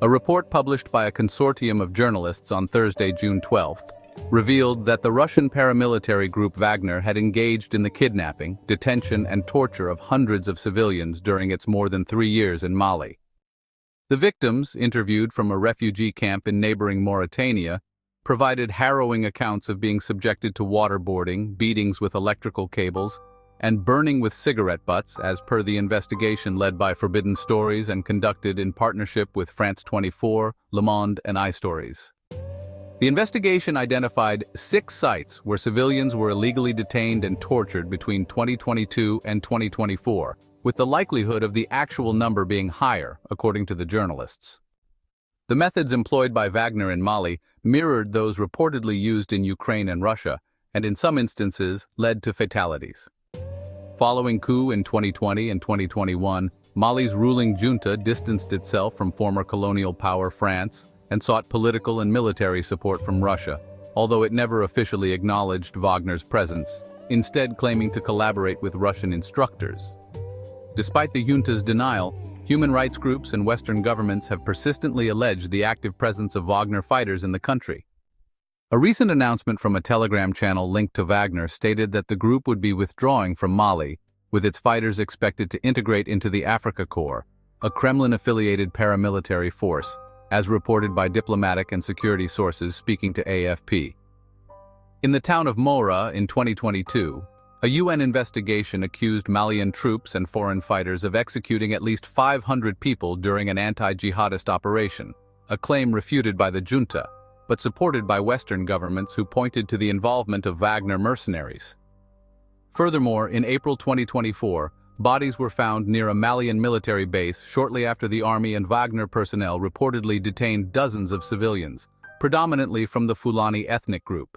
A report published by a consortium of journalists on Thursday, June 12th, revealed that the Russian paramilitary group Wagner had engaged in the kidnapping, detention, and torture of hundreds of civilians during its more than 3 years in Mali. The victims, interviewed from a refugee camp in neighboring Mauritania, provided harrowing accounts of being subjected to waterboarding, beatings with electrical cables, and burning with cigarette butts, as per the investigation led by Forbidden Stories and conducted in partnership with France 24, Le Monde, and iStories. The investigation identified 6 sites where civilians were illegally detained and tortured between 2022 and 2024, with the likelihood of the actual number being higher, according to the journalists. The methods employed by Wagner in Mali mirrored those reportedly used in Ukraine and Russia, and in some instances led to fatalities. Following coups in 2020 and 2021, Mali's ruling junta distanced itself from former colonial power France and sought political and military support from Russia, although it never officially acknowledged Wagner's presence, instead claiming to collaborate with Russian instructors. Despite the junta's denial, human rights groups and Western governments have persistently alleged the active presence of Wagner fighters in the country. A recent announcement from a Telegram channel linked to Wagner stated that the group would be withdrawing from Mali, with its fighters expected to integrate into the Africa Corps, a Kremlin-affiliated paramilitary force, as reported by diplomatic and security sources speaking to AFP. In the town of Moura in 2022, a UN investigation accused Malian troops and foreign fighters of executing at least 500 people during an anti-jihadist operation, a claim refuted by the junta, but supported by Western governments who pointed to the involvement of Wagner mercenaries. Furthermore, in April 2024, bodies were found near a Malian military base shortly after the army and Wagner personnel reportedly detained dozens of civilians, predominantly from the Fulani ethnic group.